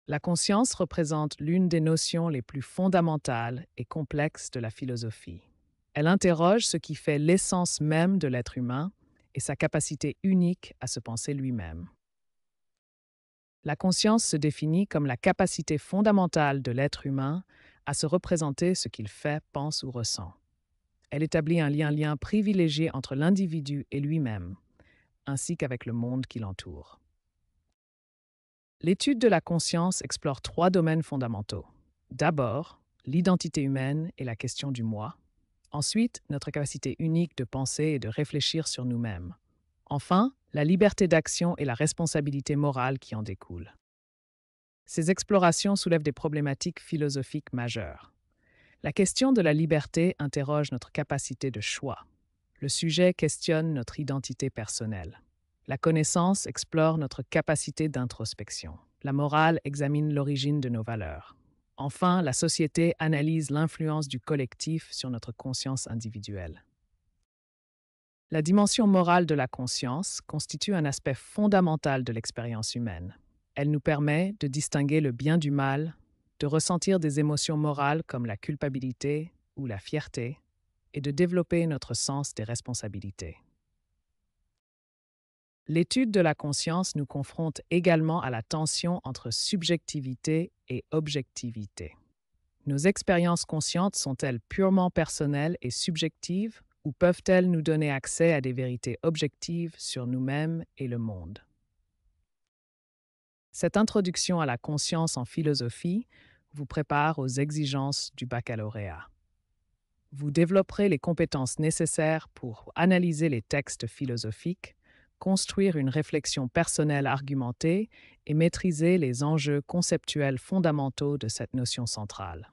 La conscience représente l'une des notions les plus fondamentales et complexes de la philosophie. Elle interroge ce qui fait l'essence même de l'être humain et sa capacité unique à se penser lui-même. La conscience se définit comme la capacité fondamentale de l'être humain à se représenter ce qu'il fait, pense ou ressent. Elle établit un lien privilégié entre l'individu et lui-même, ainsi qu'avec le monde qui l'entoure. L'étude de la conscience explore trois domaines fondamentaux. D'abord, l'identité humaine et la question du moi. Ensuite, notre capacité unique de penser et de réfléchir sur nous-mêmes. Enfin, la liberté d'action et la responsabilité morale qui en découlent. Ces explorations soulèvent des problématiques philosophiques majeures. La question de la liberté interroge notre capacité de choix. Le sujet questionne notre identité personnelle. La connaissance explore notre capacité d'introspection. La morale examine l'origine de nos valeurs. Enfin, la société analyse l'influence du collectif sur notre conscience individuelle. La dimension morale de la conscience constitue un aspect fondamental de l'expérience humaine. Elle nous permet de distinguer le bien du mal, de ressentir des émotions morales comme la culpabilité ou la fierté, et de développer notre sens des responsabilités. L'étude de la conscience nous confronte également à la tension entre subjectivité et objectivité. Nos expériences conscientes sont-elles purement personnelles et subjectives ou peuvent-elles nous donner accès à des vérités objectives sur nous-mêmes et le monde? Cette introduction à la conscience en philosophie vous prépare aux exigences du baccalauréat. Vous développerez les compétences nécessaires pour analyser les textes philosophiques, construire une réflexion personnelle argumentée et maîtriser les enjeux conceptuels fondamentaux de cette notion centrale.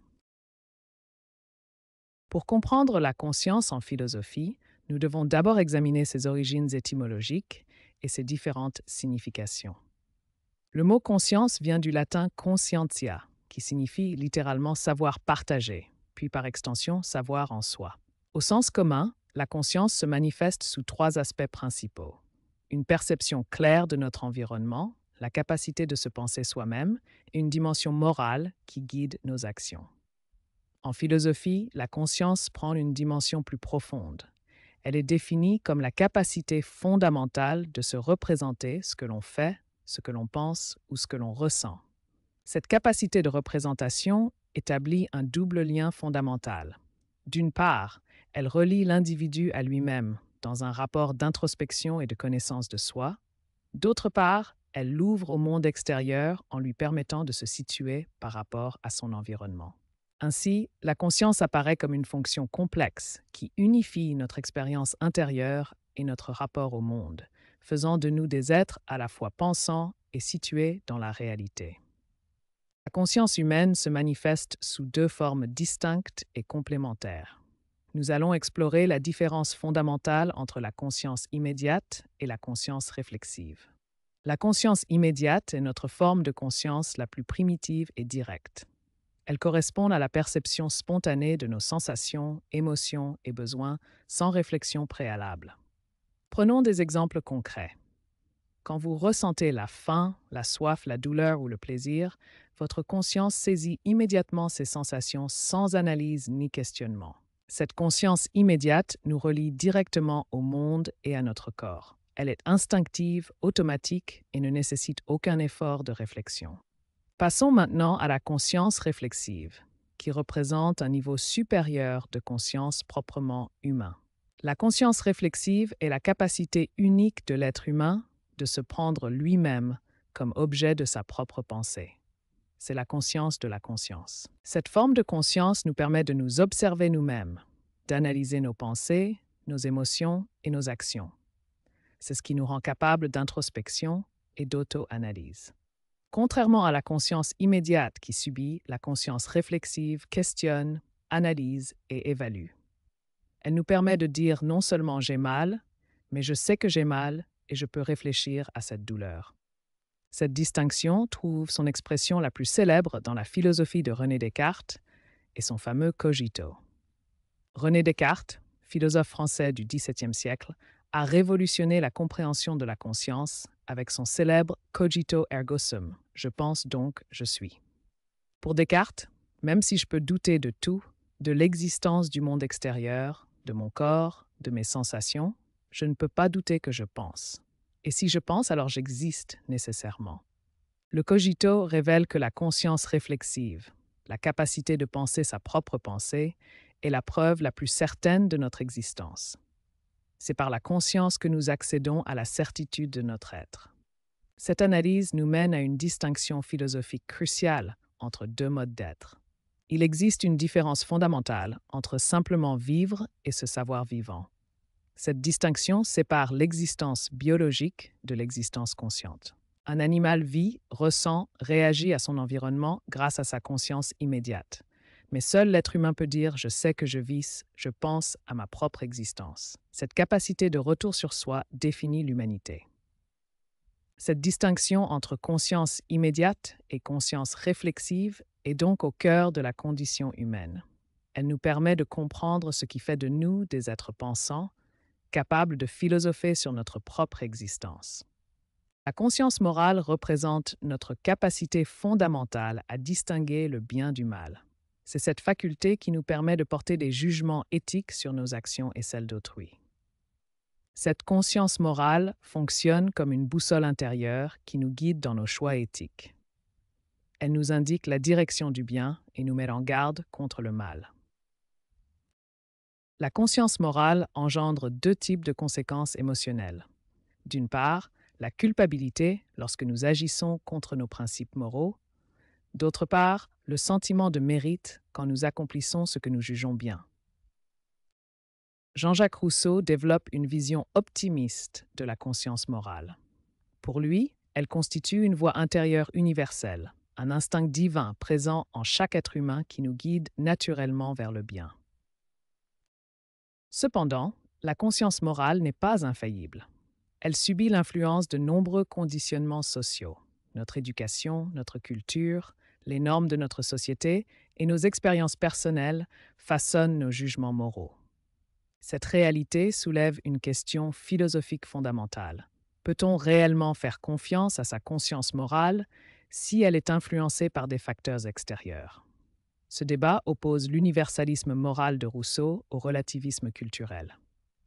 Pour comprendre la conscience en philosophie, nous devons d'abord examiner ses origines étymologiques et ses différentes significations. Le mot conscience vient du latin conscientia, qui signifie littéralement savoir partager, puis par extension savoir en soi. Au sens commun, la conscience se manifeste sous trois aspects principaux. Une perception claire de notre environnement, la capacité de se penser soi-même et une dimension morale qui guide nos actions. En philosophie, la conscience prend une dimension plus profonde. Elle est définie comme la capacité fondamentale de se représenter ce que l'on fait, ce que l'on pense ou ce que l'on ressent. Cette capacité de représentation établit un double lien fondamental. D'une part, elle relie l'individu à lui-même dans un rapport d'introspection et de connaissance de soi. D'autre part, elle l'ouvre au monde extérieur en lui permettant de se situer par rapport à son environnement. Ainsi, la conscience apparaît comme une fonction complexe qui unifie notre expérience intérieure et notre rapport au monde, faisant de nous des êtres à la fois pensants et situés dans la réalité. La conscience humaine se manifeste sous deux formes distinctes et complémentaires. Nous allons explorer la différence fondamentale entre la conscience immédiate et la conscience réflexive. La conscience immédiate est notre forme de conscience la plus primitive et directe. Elles correspondent à la perception spontanée de nos sensations, émotions et besoins sans réflexion préalable. Prenons des exemples concrets. Quand vous ressentez la faim, la soif, la douleur ou le plaisir, votre conscience saisit immédiatement ces sensations sans analyse ni questionnement. Cette conscience immédiate nous relie directement au monde et à notre corps. Elle est instinctive, automatique et ne nécessite aucun effort de réflexion. Passons maintenant à la conscience réflexive, qui représente un niveau supérieur de conscience proprement humain. La conscience réflexive est la capacité unique de l'être humain de se prendre lui-même comme objet de sa propre pensée. C'est la conscience de la conscience. Cette forme de conscience nous permet de nous observer nous-mêmes, d'analyser nos pensées, nos émotions et nos actions. C'est ce qui nous rend capables d'introspection et d'auto-analyse. Contrairement à la conscience immédiate qui subit, la conscience réflexive questionne, analyse et évalue. Elle nous permet de dire non seulement j'ai mal, mais je sais que j'ai mal et je peux réfléchir à cette douleur. Cette distinction trouve son expression la plus célèbre dans la philosophie de René Descartes et son fameux cogito. René Descartes, philosophe français du XVIIe siècle, a révolutionné la compréhension de la conscience avec son célèbre Cogito ergo sum, je pense donc je suis. Pour Descartes, même si je peux douter de tout, de l'existence du monde extérieur, de mon corps, de mes sensations, je ne peux pas douter que je pense. Et si je pense, alors j'existe nécessairement. Le cogito révèle que la conscience réflexive, la capacité de penser sa propre pensée, est la preuve la plus certaine de notre existence. C'est par la conscience que nous accédons à la certitude de notre être. Cette analyse nous mène à une distinction philosophique cruciale entre deux modes d'être. Il existe une différence fondamentale entre simplement vivre et se savoir vivant. Cette distinction sépare l'existence biologique de l'existence consciente. Un animal vit, ressent, réagit à son environnement grâce à sa conscience immédiate. Mais seul l'être humain peut dire « je sais que je vis, je pense à ma propre existence ». Cette capacité de retour sur soi définit l'humanité. Cette distinction entre conscience immédiate et conscience réflexive est donc au cœur de la condition humaine. Elle nous permet de comprendre ce qui fait de nous des êtres pensants, capables de philosopher sur notre propre existence. La conscience morale représente notre capacité fondamentale à distinguer le bien du mal. C'est cette faculté qui nous permet de porter des jugements éthiques sur nos actions et celles d'autrui. Cette conscience morale fonctionne comme une boussole intérieure qui nous guide dans nos choix éthiques. Elle nous indique la direction du bien et nous met en garde contre le mal. La conscience morale engendre deux types de conséquences émotionnelles. D'une part, la culpabilité lorsque nous agissons contre nos principes moraux. D'autre part, le sentiment de mérite quand nous accomplissons ce que nous jugeons bien. Jean-Jacques Rousseau développe une vision optimiste de la conscience morale. Pour lui, elle constitue une voie intérieure universelle, un instinct divin présent en chaque être humain qui nous guide naturellement vers le bien. Cependant, la conscience morale n'est pas infaillible. Elle subit l'influence de nombreux conditionnements sociaux. Notre éducation, notre culture, les normes de notre société et nos expériences personnelles façonnent nos jugements moraux. Cette réalité soulève une question philosophique fondamentale. Peut-on réellement faire confiance à sa conscience morale si elle est influencée par des facteurs extérieurs? Ce débat oppose l'universalisme moral de Rousseau au relativisme culturel.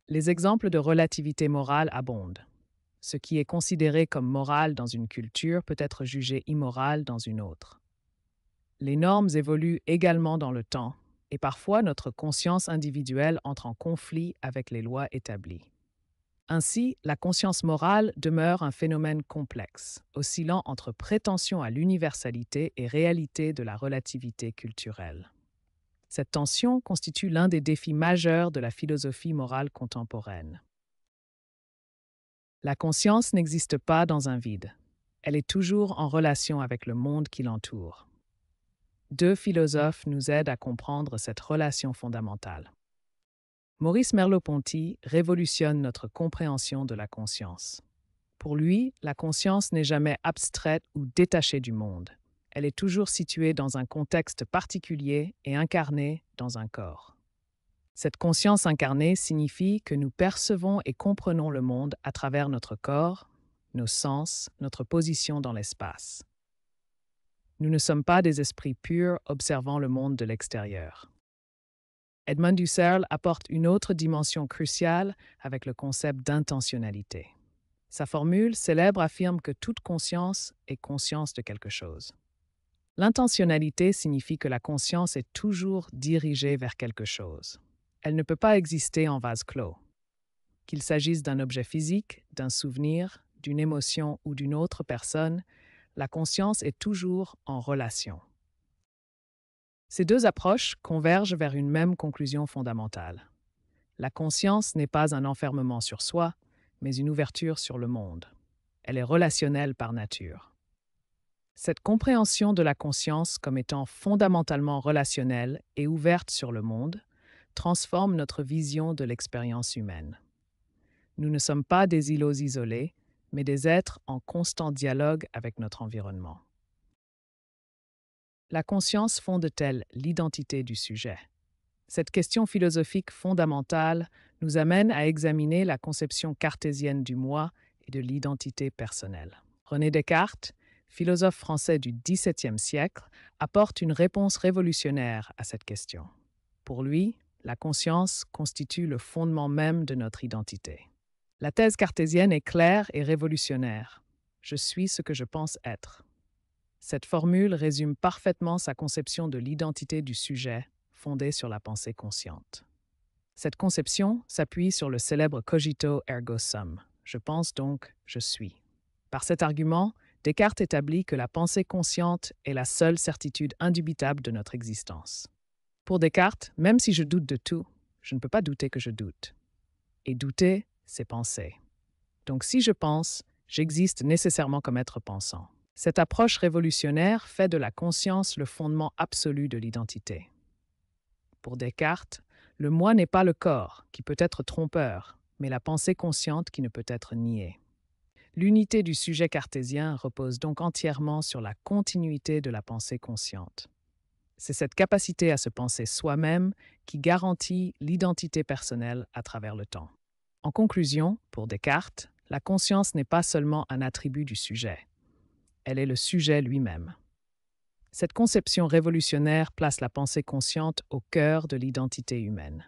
Les exemples de relativité morale abondent. Ce qui est considéré comme moral dans une culture peut être jugé immoral dans une autre. Les normes évoluent également dans le temps, et parfois notre conscience individuelle entre en conflit avec les lois établies. Ainsi, la conscience morale demeure un phénomène complexe, oscillant entre prétention à l'universalité et réalité de la relativité culturelle. Cette tension constitue l'un des défis majeurs de la philosophie morale contemporaine. La conscience n'existe pas dans un vide. Elle est toujours en relation avec le monde qui l'entoure. Deux philosophes nous aident à comprendre cette relation fondamentale. Maurice Merleau-Ponty révolutionne notre compréhension de la conscience. Pour lui, la conscience n'est jamais abstraite ou détachée du monde. Elle est toujours située dans un contexte particulier et incarnée dans un corps. Cette conscience incarnée signifie que nous percevons et comprenons le monde à travers notre corps, nos sens, notre position dans l'espace. Nous ne sommes pas des esprits purs observant le monde de l'extérieur. Edmund Husserl apporte une autre dimension cruciale avec le concept d'intentionnalité. Sa formule célèbre affirme que toute conscience est conscience de quelque chose. L'intentionnalité signifie que la conscience est toujours dirigée vers quelque chose. Elle ne peut pas exister en vase clos. Qu'il s'agisse d'un objet physique, d'un souvenir, d'une émotion ou d'une autre personne, la conscience est toujours en relation. Ces deux approches convergent vers une même conclusion fondamentale. La conscience n'est pas un enfermement sur soi, mais une ouverture sur le monde. Elle est relationnelle par nature. Cette compréhension de la conscience comme étant fondamentalement relationnelle et ouverte sur le monde transforme notre vision de l'expérience humaine. Nous ne sommes pas des îlots isolés, mais des êtres en constant dialogue avec notre environnement. La conscience fonde-t-elle l'identité du sujet? Cette question philosophique fondamentale nous amène à examiner la conception cartésienne du moi et de l'identité personnelle. René Descartes, philosophe français du XVIIe siècle, apporte une réponse révolutionnaire à cette question. Pour lui, la conscience constitue le fondement même de notre identité. La thèse cartésienne est claire et révolutionnaire. Je suis ce que je pense être. Cette formule résume parfaitement sa conception de l'identité du sujet, fondée sur la pensée consciente. Cette conception s'appuie sur le célèbre cogito ergo sum. Je pense donc, je suis. Par cet argument, Descartes établit que la pensée consciente est la seule certitude indubitable de notre existence. Pour Descartes, même si je doute de tout, je ne peux pas douter que je doute. Et douter, c'est penser. Donc si je pense, j'existe nécessairement comme être pensant. Cette approche révolutionnaire fait de la conscience le fondement absolu de l'identité. Pour Descartes, le moi n'est pas le corps, qui peut être trompeur, mais la pensée consciente qui ne peut être niée. L'unité du sujet cartésien repose donc entièrement sur la continuité de la pensée consciente. C'est cette capacité à se penser soi-même qui garantit l'identité personnelle à travers le temps. En conclusion, pour Descartes, la conscience n'est pas seulement un attribut du sujet. Elle est le sujet lui-même. Cette conception révolutionnaire place la pensée consciente au cœur de l'identité humaine.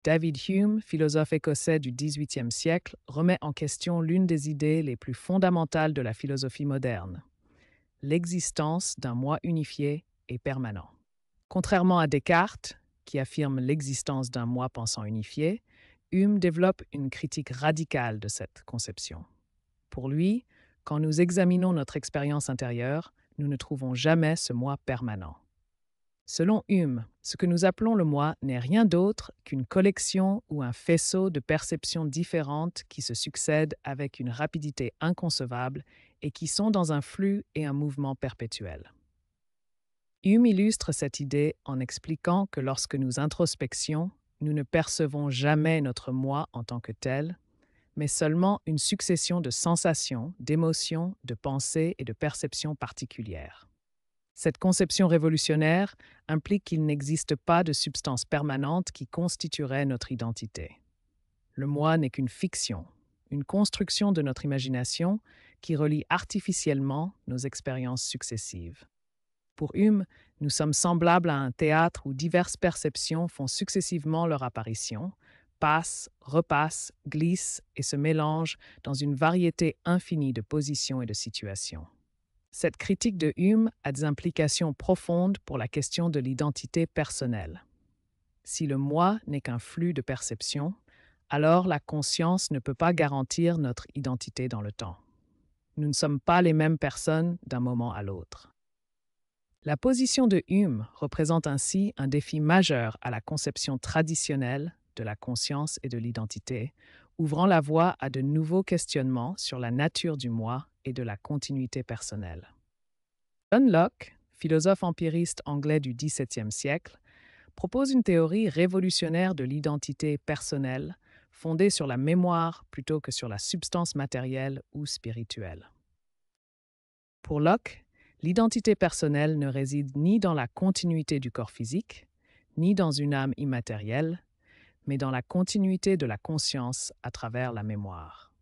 David Hume, philosophe écossais du XVIIIe siècle, remet en question l'une des idées les plus fondamentales de la philosophie moderne, l'existence d'un moi unifié et permanent. Contrairement à Descartes, qui affirme l'existence d'un moi pensant unifié, Hume développe une critique radicale de cette conception. Pour lui, quand nous examinons notre expérience intérieure, nous ne trouvons jamais ce moi permanent. Selon Hume, ce que nous appelons le moi n'est rien d'autre qu'une collection ou un faisceau de perceptions différentes qui se succèdent avec une rapidité inconcevable et qui sont dans un flux et un mouvement perpétuel. Hume illustre cette idée en expliquant que lorsque nous introspections, nous ne percevons jamais notre moi en tant que tel, mais seulement une succession de sensations, d'émotions, de pensées et de perceptions particulières. Cette conception révolutionnaire implique qu'il n'existe pas de substance permanente qui constituerait notre identité. Le moi n'est qu'une fiction, une construction de notre imagination qui relie artificiellement nos expériences successives. Pour Hume, nous sommes semblables à un théâtre où diverses perceptions font successivement leur apparition, passent, repassent, glissent et se mélangent dans une variété infinie de positions et de situations. Cette critique de Hume a des implications profondes pour la question de l'identité personnelle. Si le moi n'est qu'un flux de perceptions, alors la conscience ne peut pas garantir notre identité dans le temps. Nous ne sommes pas les mêmes personnes d'un moment à l'autre. La position de Hume représente ainsi un défi majeur à la conception traditionnelle de la conscience et de l'identité, ouvrant la voie à de nouveaux questionnements sur la nature du moi et de la continuité personnelle. John Locke, philosophe empiriste anglais du XVIIe siècle, propose une théorie révolutionnaire de l'identité personnelle fondée sur la mémoire plutôt que sur la substance matérielle ou spirituelle. Pour Locke, l'identité personnelle ne réside ni dans la continuité du corps physique, ni dans une âme immatérielle, mais dans la continuité de la conscience à travers la mémoire.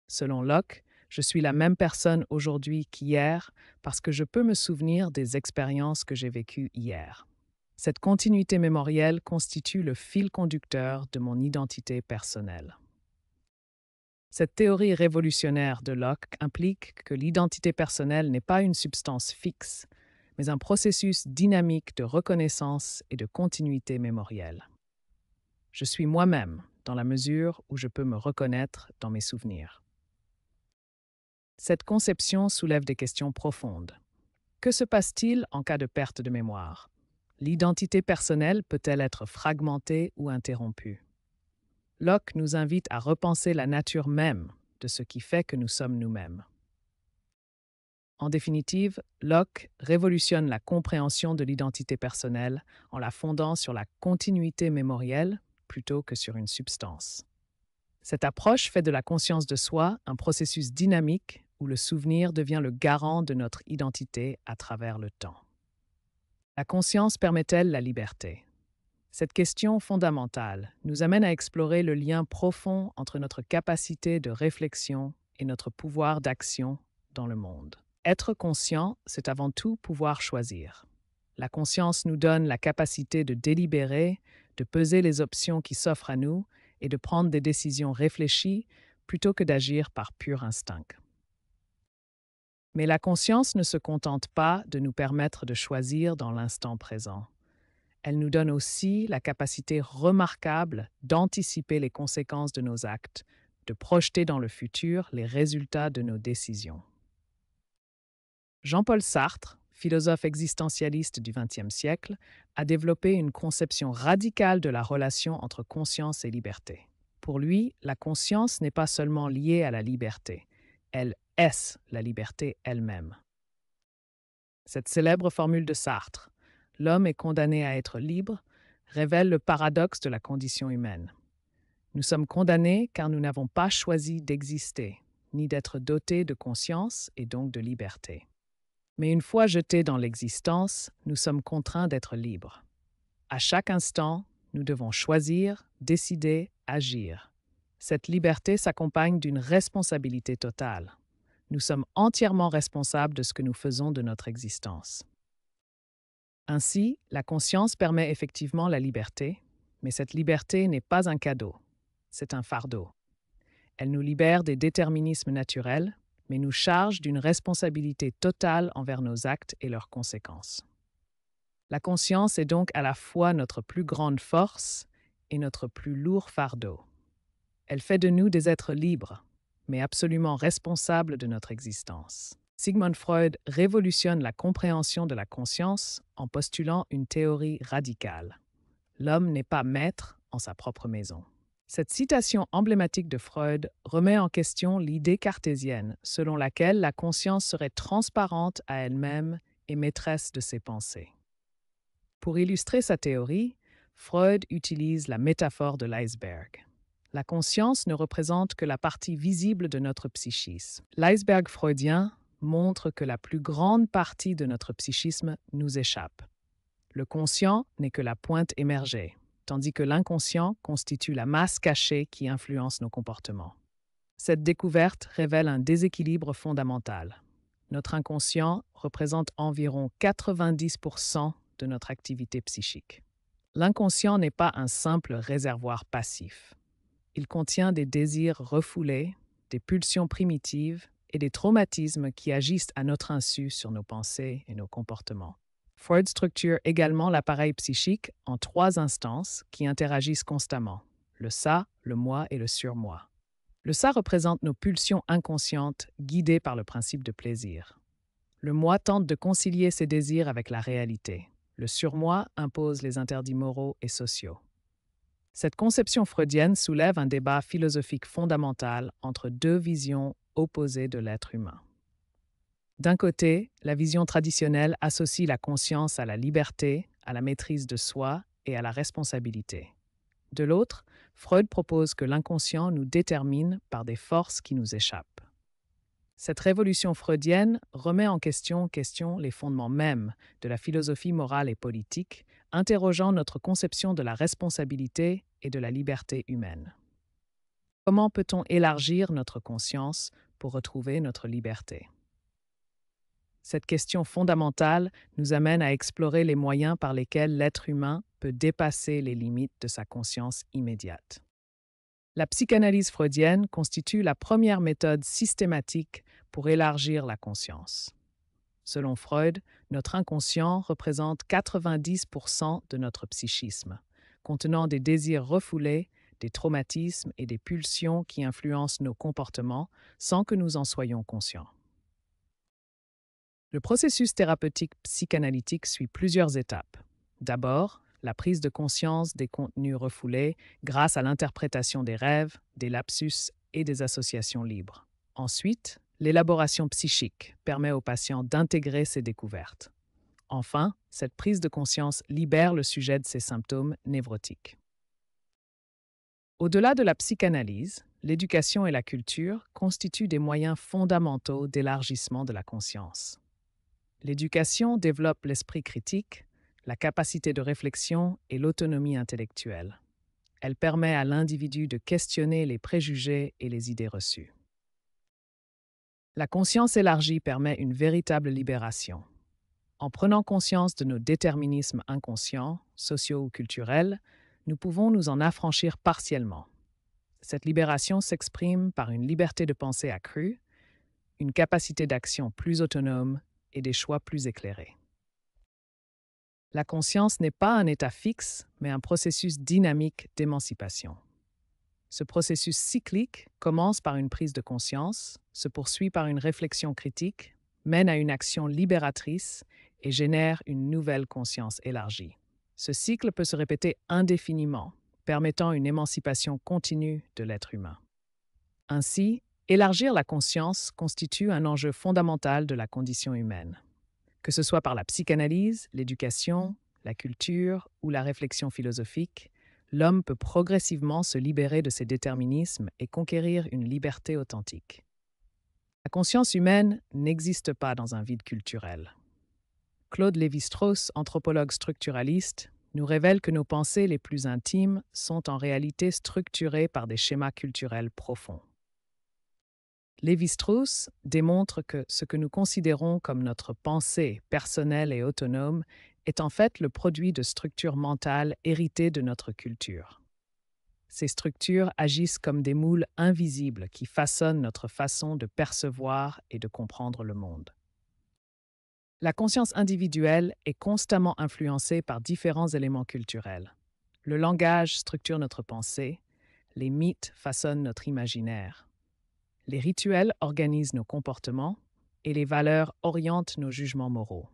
Selon Locke, je suis la même personne aujourd'hui qu'hier parce que je peux me souvenir des expériences que j'ai vécues hier. Cette continuité mémorielle constitue le fil conducteur de mon identité personnelle. Cette théorie révolutionnaire de Locke implique que l'identité personnelle n'est pas une substance fixe, mais un processus dynamique de reconnaissance et de continuité mémorielle. Je suis moi-même dans la mesure où je peux me reconnaître dans mes souvenirs. Cette conception soulève des questions profondes. Que se passe-t-il en cas de perte de mémoire? L'identité personnelle peut-elle être fragmentée ou interrompue? Locke nous invite à repenser la nature même de ce qui fait que nous sommes nous-mêmes. En définitive, Locke révolutionne la compréhension de l'identité personnelle en la fondant sur la continuité mémorielle plutôt que sur une substance. Cette approche fait de la conscience de soi un processus dynamique où le souvenir devient le garant de notre identité à travers le temps. La conscience permet-elle la liberté? Cette question fondamentale nous amène à explorer le lien profond entre notre capacité de réflexion et notre pouvoir d'action dans le monde. Être conscient, c'est avant tout pouvoir choisir. La conscience nous donne la capacité de délibérer, de peser les options qui s'offrent à nous et de prendre des décisions réfléchies plutôt que d'agir par pur instinct. Mais la conscience ne se contente pas de nous permettre de choisir dans l'instant présent. Elle nous donne aussi la capacité remarquable d'anticiper les conséquences de nos actes, de projeter dans le futur les résultats de nos décisions. Jean-Paul Sartre, philosophe existentialiste du XXe siècle, a développé une conception radicale de la relation entre conscience et liberté. Pour lui, la conscience n'est pas seulement liée à la liberté, elle est la liberté elle-même. Cette célèbre formule de Sartre, « L'homme est condamné à être libre », révèle le paradoxe de la condition humaine. Nous sommes condamnés car nous n'avons pas choisi d'exister, ni d'être dotés de conscience et donc de liberté. Mais une fois jetés dans l'existence, nous sommes contraints d'être libres. À chaque instant, nous devons choisir, décider, agir. Cette liberté s'accompagne d'une responsabilité totale. Nous sommes entièrement responsables de ce que nous faisons de notre existence. Ainsi, la conscience permet effectivement la liberté, mais cette liberté n'est pas un cadeau, c'est un fardeau. Elle nous libère des déterminismes naturels, mais nous charge d'une responsabilité totale envers nos actes et leurs conséquences. La conscience est donc à la fois notre plus grande force et notre plus lourd fardeau. Elle fait de nous des êtres libres, mais absolument responsables de notre existence. Sigmund Freud révolutionne la compréhension de la conscience en postulant une théorie radicale. L'homme n'est pas maître en sa propre maison. Cette citation emblématique de Freud remet en question l'idée cartésienne selon laquelle la conscience serait transparente à elle-même et maîtresse de ses pensées. Pour illustrer sa théorie, Freud utilise la métaphore de l'iceberg. La conscience ne représente que la partie visible de notre psychisme. L'iceberg freudien montre que la plus grande partie de notre psychisme nous échappe. Le conscient n'est que la pointe émergée, tandis que l'inconscient constitue la masse cachée qui influence nos comportements. Cette découverte révèle un déséquilibre fondamental. Notre inconscient représente environ 90% de notre activité psychique. L'inconscient n'est pas un simple réservoir passif. Il contient des désirs refoulés, des pulsions primitives et des traumatismes qui agissent à notre insu sur nos pensées et nos comportements. Freud structure également l'appareil psychique en 3 instances qui interagissent constamment, le ça, le moi et le surmoi. Le ça représente nos pulsions inconscientes guidées par le principe de plaisir. Le moi tente de concilier ses désirs avec la réalité. Le surmoi impose les interdits moraux et sociaux. Cette conception freudienne soulève un débat philosophique fondamental entre 2 visions opposées de l'être humain. D'un côté, la vision traditionnelle associe la conscience à la liberté, à la maîtrise de soi et à la responsabilité. De l'autre, Freud propose que l'inconscient nous détermine par des forces qui nous échappent. Cette révolution freudienne remet en question les fondements mêmes de la philosophie morale et politique, interrogeant notre conception de la responsabilité et de la liberté humaine. Comment peut-on élargir notre conscience pour retrouver notre liberté? Cette question fondamentale nous amène à explorer les moyens par lesquels l'être humain peut dépasser les limites de sa conscience immédiate. La psychanalyse freudienne constitue la première méthode systématique pour élargir la conscience. Selon Freud, notre inconscient représente 90% de notre psychisme, contenant des désirs refoulés, des traumatismes et des pulsions qui influencent nos comportements sans que nous en soyons conscients. Le processus thérapeutique psychanalytique suit plusieurs étapes. D'abord, la prise de conscience des contenus refoulés grâce à l'interprétation des rêves, des lapsus et des associations libres. Ensuite, l'élaboration psychique permet aux patients d'intégrer ces découvertes. Enfin, cette prise de conscience libère le sujet de ses symptômes névrotiques. Au-delà de la psychanalyse, l'éducation et la culture constituent des moyens fondamentaux d'élargissement de la conscience. L'éducation développe l'esprit critique, la capacité de réflexion et l'autonomie intellectuelle. Elle permet à l'individu de questionner les préjugés et les idées reçues. La conscience élargie permet une véritable libération. En prenant conscience de nos déterminismes inconscients, sociaux ou culturels, nous pouvons nous en affranchir partiellement. Cette libération s'exprime par une liberté de pensée accrue, une capacité d'action plus autonome et des choix plus éclairés. La conscience n'est pas un état fixe, mais un processus dynamique d'émancipation. Ce processus cyclique commence par une prise de conscience, se poursuit par une réflexion critique, mène à une action libératrice et génère une nouvelle conscience élargie. Ce cycle peut se répéter indéfiniment, permettant une émancipation continue de l'être humain. Ainsi, élargir la conscience constitue un enjeu fondamental de la condition humaine. Que ce soit par la psychanalyse, l'éducation, la culture ou la réflexion philosophique, l'homme peut progressivement se libérer de ses déterminismes et conquérir une liberté authentique. La conscience humaine n'existe pas dans un vide culturel. Claude Lévi-Strauss, anthropologue structuraliste, nous révèle que nos pensées les plus intimes sont en réalité structurées par des schémas culturels profonds. Lévi-Strauss démontre que ce que nous considérons comme notre pensée personnelle et autonome est en fait le produit de structures mentales héritées de notre culture. Ces structures agissent comme des moules invisibles qui façonnent notre façon de percevoir et de comprendre le monde. La conscience individuelle est constamment influencée par différents éléments culturels. Le langage structure notre pensée, les mythes façonnent notre imaginaire. Les rituels organisent nos comportements et les valeurs orientent nos jugements moraux.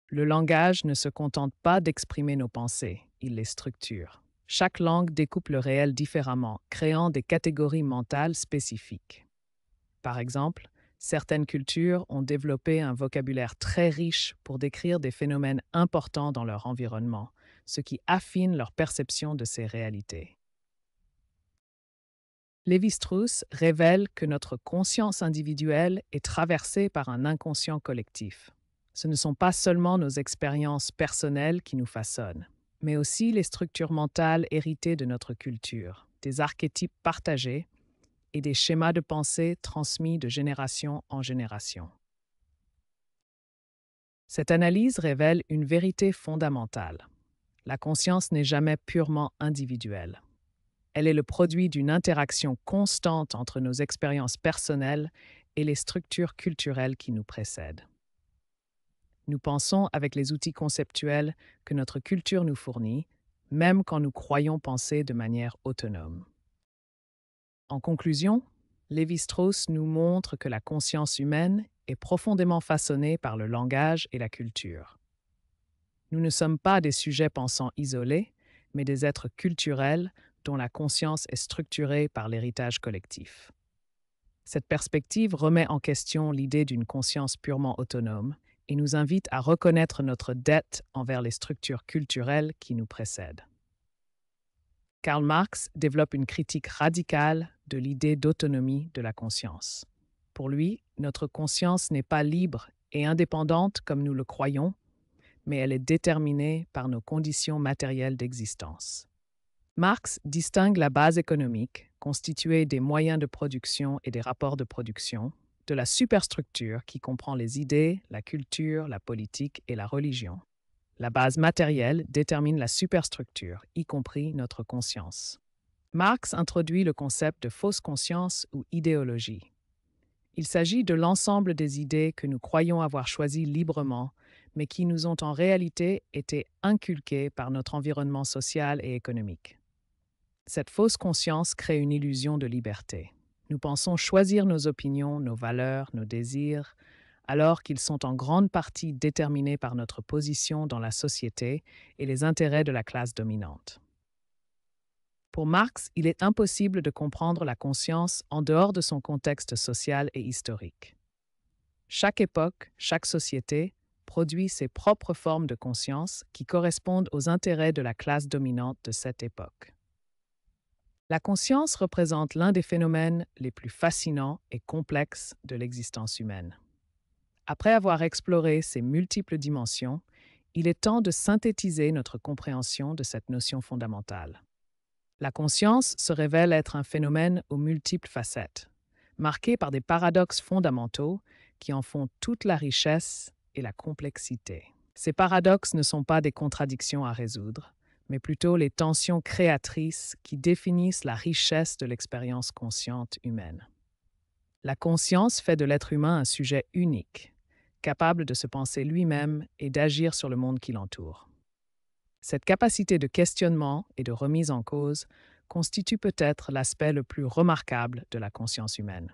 Le langage ne se contente pas d'exprimer nos pensées, il les structure. Chaque langue découpe le réel différemment, créant des catégories mentales spécifiques. Par exemple, certaines cultures ont développé un vocabulaire très riche pour décrire des phénomènes importants dans leur environnement, ce qui affine leur perception de ces réalités. Lévi-Strauss révèle que notre conscience individuelle est traversée par un inconscient collectif. Ce ne sont pas seulement nos expériences personnelles qui nous façonnent, mais aussi les structures mentales héritées de notre culture, des archétypes partagés et des schémas de pensée transmis de génération en génération. Cette analyse révèle une vérité fondamentale. La conscience n'est jamais purement individuelle. Elle est le produit d'une interaction constante entre nos expériences personnelles et les structures culturelles qui nous précèdent. Nous pensons avec les outils conceptuels que notre culture nous fournit, même quand nous croyons penser de manière autonome. En conclusion, Lévi-Strauss nous montre que la conscience humaine est profondément façonnée par le langage et la culture. Nous ne sommes pas des sujets pensants isolés, mais des êtres culturels dont la conscience est structurée par l'héritage collectif. Cette perspective remet en question l'idée d'une conscience purement autonome et nous invite à reconnaître notre dette envers les structures culturelles qui nous précèdent. Karl Marx développe une critique radicale de l'idée d'autonomie de la conscience. Pour lui, notre conscience n'est pas libre et indépendante comme nous le croyons, mais elle est déterminée par nos conditions matérielles d'existence. Marx distingue la base économique, constituée des moyens de production et des rapports de production, de la superstructure qui comprend les idées, la culture, la politique et la religion. La base matérielle détermine la superstructure, y compris notre conscience. Marx introduit le concept de fausse conscience ou idéologie. Il s'agit de l'ensemble des idées que nous croyons avoir choisies librement, mais qui nous ont en réalité été inculquées par notre environnement social et économique. Cette fausse conscience crée une illusion de liberté. Nous pensons choisir nos opinions, nos valeurs, nos désirs, alors qu'ils sont en grande partie déterminés par notre position dans la société et les intérêts de la classe dominante. Pour Marx, il est impossible de comprendre la conscience en dehors de son contexte social et historique. Chaque époque, chaque société produit ses propres formes de conscience qui correspondent aux intérêts de la classe dominante de cette époque. La conscience représente l'un des phénomènes les plus fascinants et complexes de l'existence humaine. Après avoir exploré ses multiples dimensions, il est temps de synthétiser notre compréhension de cette notion fondamentale. La conscience se révèle être un phénomène aux multiples facettes, marqué par des paradoxes fondamentaux qui en font toute la richesse et la complexité. Ces paradoxes ne sont pas des contradictions à résoudre, mais plutôt les tensions créatrices qui définissent la richesse de l'expérience consciente humaine. La conscience fait de l'être humain un sujet unique, capable de se penser lui-même et d'agir sur le monde qui l'entoure. Cette capacité de questionnement et de remise en cause constitue peut-être l'aspect le plus remarquable de la conscience humaine.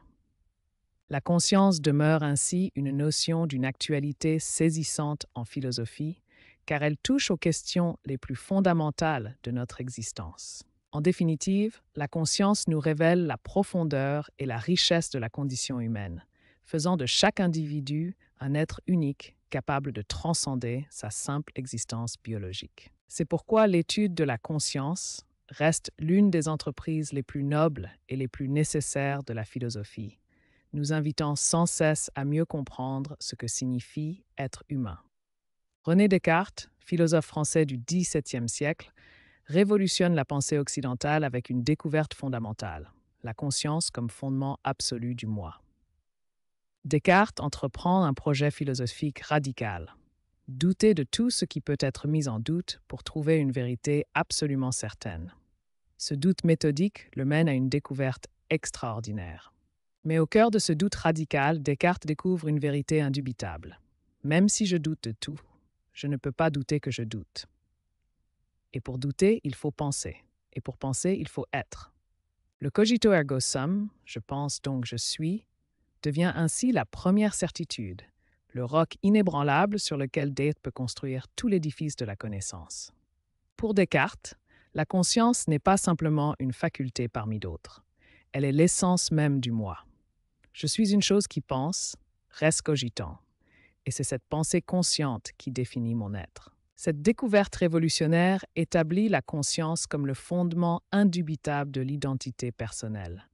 La conscience demeure ainsi une notion d'une actualité saisissante en philosophie, car elle touche aux questions les plus fondamentales de notre existence. En définitive, la conscience nous révèle la profondeur et la richesse de la condition humaine, faisant de chaque individu un être unique capable de transcender sa simple existence biologique. C'est pourquoi l'étude de la conscience reste l'une des entreprises les plus nobles et les plus nécessaires de la philosophie, nous invitant sans cesse à mieux comprendre ce que signifie être humain. René Descartes, philosophe français du XVIIe siècle, révolutionne la pensée occidentale avec une découverte fondamentale, la conscience comme fondement absolu du moi. Descartes entreprend un projet philosophique radical, douter de tout ce qui peut être mis en doute pour trouver une vérité absolument certaine. Ce doute méthodique le mène à une découverte extraordinaire. Mais au cœur de ce doute radical, Descartes découvre une vérité indubitable. Même si je doute de tout, je ne peux pas douter que je doute. Et pour douter, il faut penser. Et pour penser, il faut être. Le cogito ergo sum, je pense donc je suis, devient ainsi la première certitude, le roc inébranlable sur lequel Descartes peut construire tout l'édifice de la connaissance. Pour Descartes, la conscience n'est pas simplement une faculté parmi d'autres. Elle est l'essence même du moi. Je suis une chose qui pense, reste cogitant. Et c'est cette pensée consciente qui définit mon être. Cette découverte révolutionnaire établit la conscience comme le fondement indubitable de l'identité personnelle.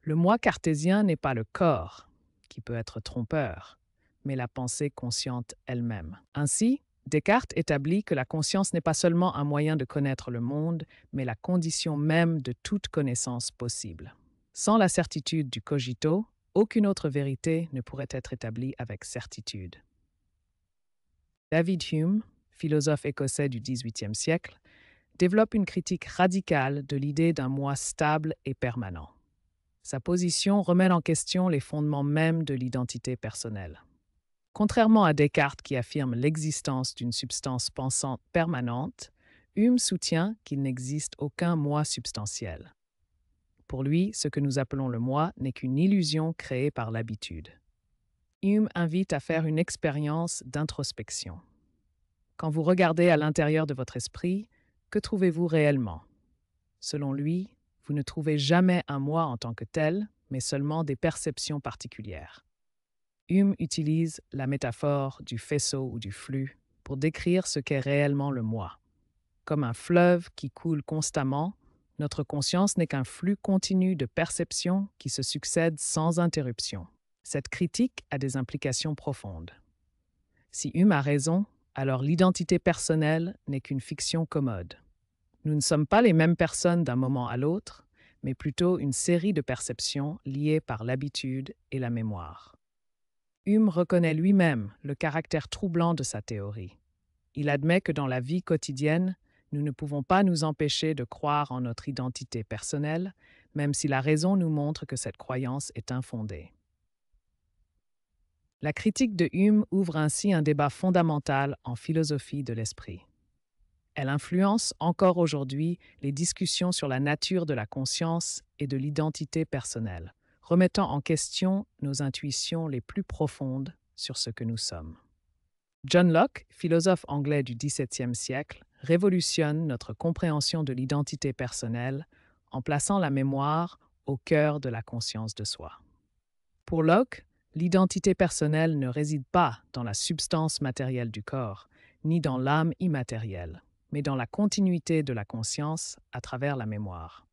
Le moi cartésien n'est pas le corps, qui peut être trompeur, mais la pensée consciente elle-même. Ainsi, Descartes établit que la conscience n'est pas seulement un moyen de connaître le monde, mais la condition même de toute connaissance possible. Sans la certitude du cogito, aucune autre vérité ne pourrait être établie avec certitude. David Hume, philosophe écossais du XVIIIe siècle, développe une critique radicale de l'idée d'un moi stable et permanent. Sa position remet en question les fondements mêmes de l'identité personnelle. Contrairement à Descartes qui affirme l'existence d'une substance pensante permanente, Hume soutient qu'il n'existe aucun moi substantiel. Pour lui, ce que nous appelons le moi n'est qu'une illusion créée par l'habitude. Hume invite à faire une expérience d'introspection. Quand vous regardez à l'intérieur de votre esprit, que trouvez-vous réellement? Selon lui, vous ne trouvez jamais un moi en tant que tel, mais seulement des perceptions particulières. Hume utilise la métaphore du faisceau ou du flux pour décrire ce qu'est réellement le moi. Comme un fleuve qui coule constamment, notre conscience n'est qu'un flux continu de perceptions qui se succèdent sans interruption. Cette critique a des implications profondes. Si Hume a raison, alors l'identité personnelle n'est qu'une fiction commode. Nous ne sommes pas les mêmes personnes d'un moment à l'autre, mais plutôt une série de perceptions liées par l'habitude et la mémoire. Hume reconnaît lui-même le caractère troublant de sa théorie. Il admet que dans la vie quotidienne, nous ne pouvons pas nous empêcher de croire en notre identité personnelle, même si la raison nous montre que cette croyance est infondée. La critique de Hume ouvre ainsi un débat fondamental en philosophie de l'esprit. Elle influence encore aujourd'hui les discussions sur la nature de la conscience et de l'identité personnelle, remettant en question nos intuitions les plus profondes sur ce que nous sommes. John Locke, philosophe anglais du XVIIe siècle, révolutionne notre compréhension de l'identité personnelle en plaçant la mémoire au cœur de la conscience de soi. Pour Locke, l'identité personnelle ne réside pas dans la substance matérielle du corps, ni dans l'âme immatérielle, mais dans la continuité de la conscience à travers la mémoire.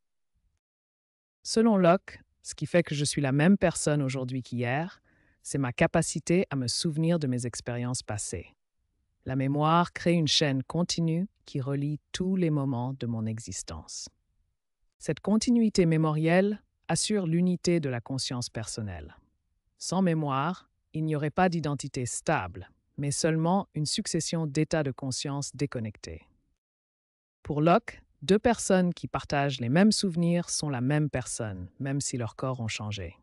Selon Locke, ce qui fait que je suis la même personne aujourd'hui qu'hier, c'est ma capacité à me souvenir de mes expériences passées. La mémoire crée une chaîne continue qui relie tous les moments de mon existence. Cette continuité mémorielle assure l'unité de la conscience personnelle. Sans mémoire, il n'y aurait pas d'identité stable, mais seulement une succession d'états de conscience déconnectés. Pour Locke, deux personnes qui partagent les mêmes souvenirs sont la même personne, même si leurs corps ont changé.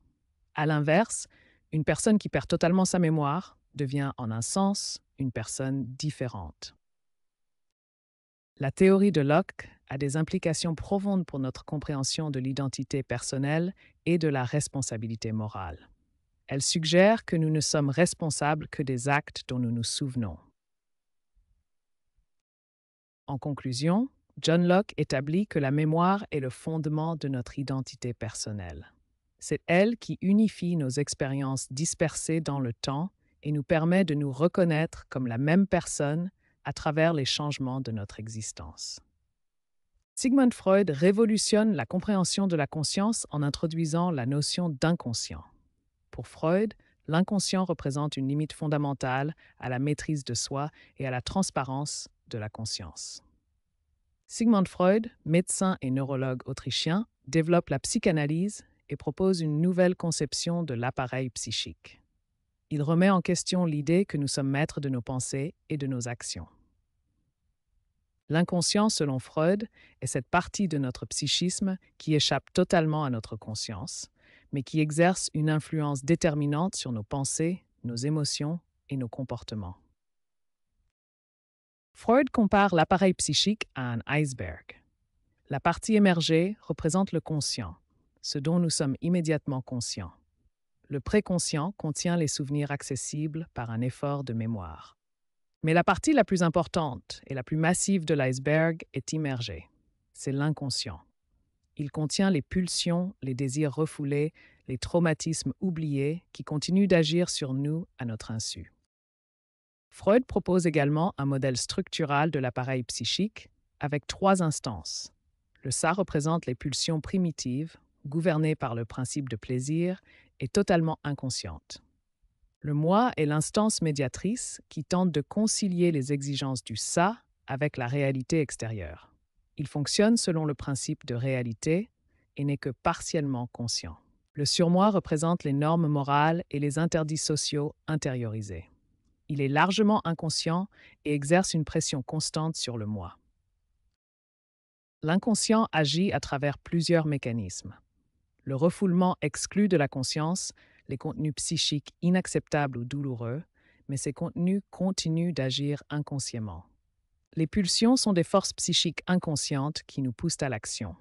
À l'inverse, une personne qui perd totalement sa mémoire devient en un sens une personne différente. La théorie de Locke a des implications profondes pour notre compréhension de l'identité personnelle et de la responsabilité morale. Elle suggère que nous ne sommes responsables que des actes dont nous nous souvenons. En conclusion, John Locke établit que la mémoire est le fondement de notre identité personnelle. C'est elle qui unifie nos expériences dispersées dans le temps et nous permet de nous reconnaître comme la même personne à travers les changements de notre existence. Sigmund Freud révolutionne la compréhension de la conscience en introduisant la notion d'inconscient. Pour Freud, l'inconscient représente une limite fondamentale à la maîtrise de soi et à la transparence de la conscience. Sigmund Freud, médecin et neurologue autrichien, développe la psychanalyse et propose une nouvelle conception de l'appareil psychique. Il remet en question l'idée que nous sommes maîtres de nos pensées et de nos actions. L'inconscient, selon Freud, est cette partie de notre psychisme qui échappe totalement à notre conscience, mais qui exerce une influence déterminante sur nos pensées, nos émotions et nos comportements. Freud compare l'appareil psychique à un iceberg. La partie émergée représente le conscient, ce dont nous sommes immédiatement conscients. Le préconscient contient les souvenirs accessibles par un effort de mémoire. Mais la partie la plus importante et la plus massive de l'iceberg est immergée. C'est l'inconscient. Il contient les pulsions, les désirs refoulés, les traumatismes oubliés qui continuent d'agir sur nous à notre insu. Freud propose également un modèle structural de l'appareil psychique avec 3 instances. Le ça représente les pulsions primitives, gouvernées par le principe de plaisir et totalement inconscientes. Le moi est l'instance médiatrice qui tente de concilier les exigences du ça avec la réalité extérieure. Il fonctionne selon le principe de réalité et n'est que partiellement conscient. Le surmoi représente les normes morales et les interdits sociaux intériorisés. Il est largement inconscient et exerce une pression constante sur le moi. L'inconscient agit à travers plusieurs mécanismes. Le refoulement exclut de la conscience les contenus psychiques inacceptables ou douloureux, mais ces contenus continuent d'agir inconsciemment. Les pulsions sont des forces psychiques inconscientes qui nous poussent à l'action.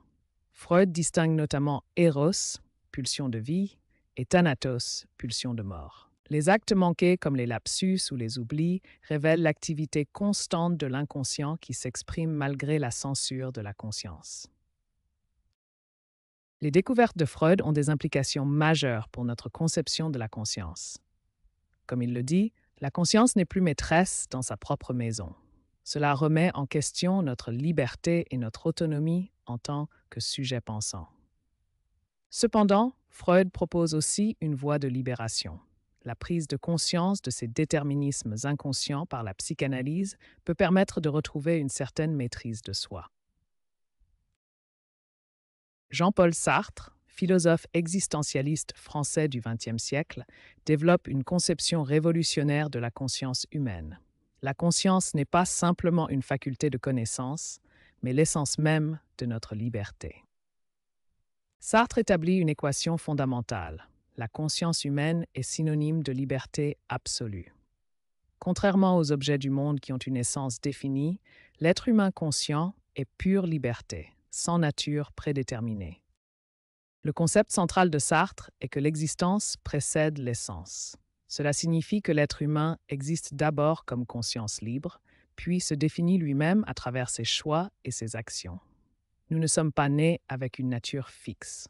Freud distingue notamment Eros, pulsion de vie, et Thanatos, pulsion de mort. Les actes manqués comme les lapsus ou les oublis révèlent l'activité constante de l'inconscient qui s'exprime malgré la censure de la conscience. Les découvertes de Freud ont des implications majeures pour notre conception de la conscience. Comme il le dit, la conscience n'est plus maîtresse dans sa propre maison. Cela remet en question notre liberté et notre autonomie en tant que sujet pensant. Cependant, Freud propose aussi une voie de libération. La prise de conscience de ces déterminismes inconscients par la psychanalyse peut permettre de retrouver une certaine maîtrise de soi. Jean-Paul Sartre, philosophe existentialiste français du XXe siècle, développe une conception révolutionnaire de la conscience humaine. La conscience n'est pas simplement une faculté de connaissance, mais l'essence même de notre liberté. Sartre établit une équation fondamentale. La conscience humaine est synonyme de liberté absolue. Contrairement aux objets du monde qui ont une essence définie, l'être humain conscient est pure liberté, sans nature prédéterminée. Le concept central de Sartre est que l'existence précède l'essence. Cela signifie que l'être humain existe d'abord comme conscience libre, puis se définit lui-même à travers ses choix et ses actions. Nous ne sommes pas nés avec une nature fixe.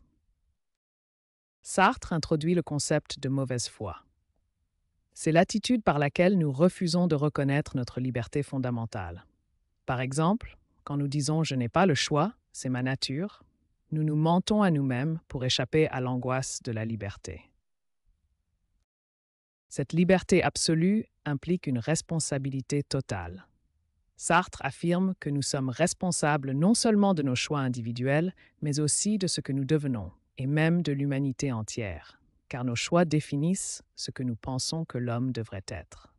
Sartre introduit le concept de mauvaise foi. C'est l'attitude par laquelle nous refusons de reconnaître notre liberté fondamentale. Par exemple, quand nous disons « je n'ai pas le choix, c'est ma nature », nous nous mentons à nous-mêmes pour échapper à l'angoisse de la liberté. Cette liberté absolue implique une responsabilité totale. Sartre affirme que nous sommes responsables non seulement de nos choix individuels, mais aussi de ce que nous devenons, et même de l'humanité entière, car nos choix définissent ce que nous pensons que l'homme devrait être.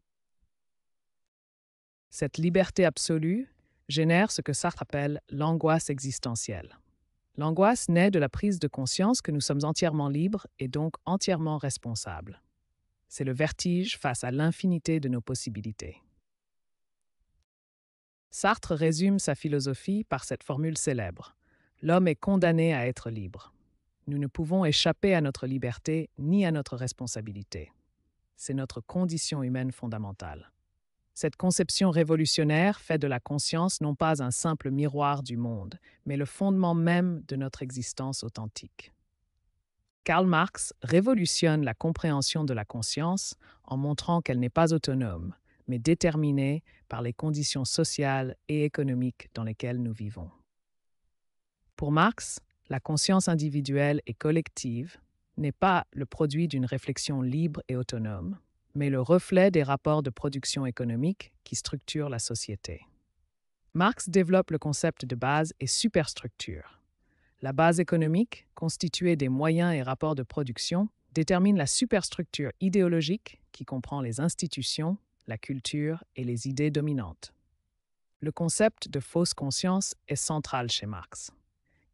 Cette liberté absolue génère ce que Sartre appelle l'angoisse existentielle. L'angoisse naît de la prise de conscience que nous sommes entièrement libres et donc entièrement responsables. C'est le vertige face à l'infinité de nos possibilités. Sartre résume sa philosophie par cette formule célèbre: l'homme est condamné à être libre. Nous ne pouvons échapper à notre liberté ni à notre responsabilité. C'est notre condition humaine fondamentale. Cette conception révolutionnaire fait de la conscience non pas un simple miroir du monde, mais le fondement même de notre existence authentique. Karl Marx révolutionne la compréhension de la conscience en montrant qu'elle n'est pas autonome, mais déterminée par les conditions sociales et économiques dans lesquelles nous vivons. Pour Marx, la conscience individuelle et collective n'est pas le produit d'une réflexion libre et autonome, mais le reflet des rapports de production économique qui structurent la société. Marx développe le concept de base et superstructure. La base économique, constituée des moyens et rapports de production, détermine la superstructure idéologique qui comprend les institutions, la culture et les idées dominantes. Le concept de fausse conscience est central chez Marx.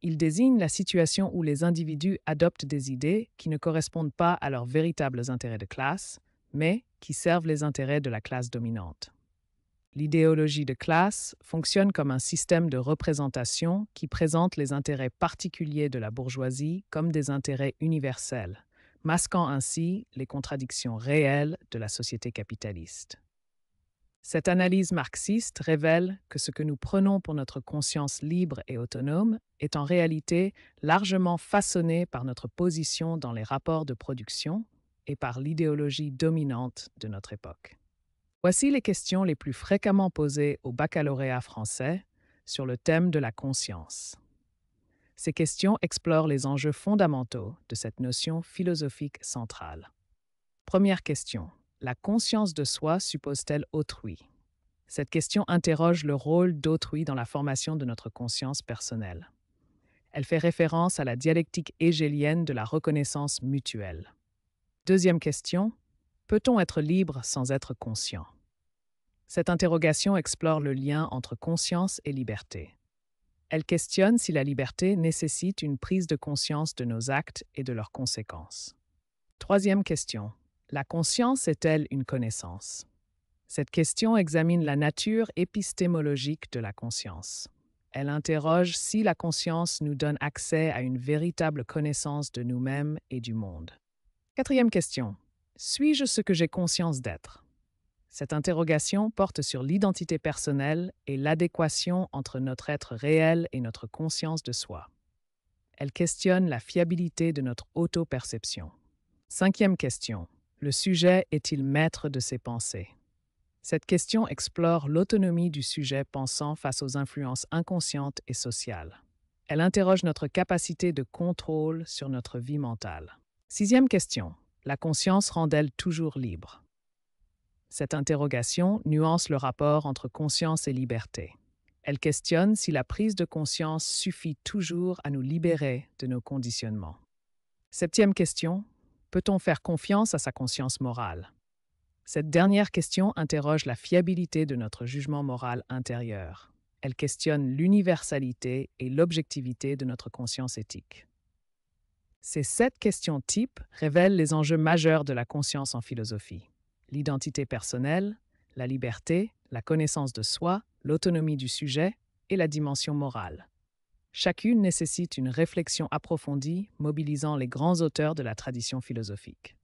Il désigne la situation où les individus adoptent des idées qui ne correspondent pas à leurs véritables intérêts de classe, mais qui servent les intérêts de la classe dominante. L'idéologie de classe fonctionne comme un système de représentation qui présente les intérêts particuliers de la bourgeoisie comme des intérêts universels, masquant ainsi les contradictions réelles de la société capitaliste. Cette analyse marxiste révèle que ce que nous prenons pour notre conscience libre et autonome est en réalité largement façonné par notre position dans les rapports de production et par l'idéologie dominante de notre époque. Voici les questions les plus fréquemment posées au baccalauréat français sur le thème de la conscience. Ces questions explorent les enjeux fondamentaux de cette notion philosophique centrale. Première question: la conscience de soi suppose-t-elle autrui? Cette question interroge le rôle d'autrui dans la formation de notre conscience personnelle. Elle fait référence à la dialectique hégélienne de la reconnaissance mutuelle. Deuxième question: peut-on être libre sans être conscient? Cette interrogation explore le lien entre conscience et liberté. Elle questionne si la liberté nécessite une prise de conscience de nos actes et de leurs conséquences. Troisième question: la conscience est-elle une connaissance? Cette question examine la nature épistémologique de la conscience. Elle interroge si la conscience nous donne accès à une véritable connaissance de nous-mêmes et du monde. Quatrième question: suis-je ce que j'ai conscience d'être? Cette interrogation porte sur l'identité personnelle et l'adéquation entre notre être réel et notre conscience de soi. Elle questionne la fiabilité de notre auto-perception. Cinquième question: le sujet est-il maître de ses pensées? Cette question explore l'autonomie du sujet pensant face aux influences inconscientes et sociales. Elle interroge notre capacité de contrôle sur notre vie mentale. Sixième question: la conscience rend-elle toujours libre? Cette interrogation nuance le rapport entre conscience et liberté. Elle questionne si la prise de conscience suffit toujours à nous libérer de nos conditionnements. Septième question: peut-on faire confiance à sa conscience morale? Cette dernière question interroge la fiabilité de notre jugement moral intérieur. Elle questionne l'universalité et l'objectivité de notre conscience éthique. Ces 7 questions types révèlent les enjeux majeurs de la conscience en philosophie: l'identité personnelle, la liberté, la connaissance de soi, l'autonomie du sujet et la dimension morale. Chacune nécessite une réflexion approfondie mobilisant les grands auteurs de la tradition philosophique.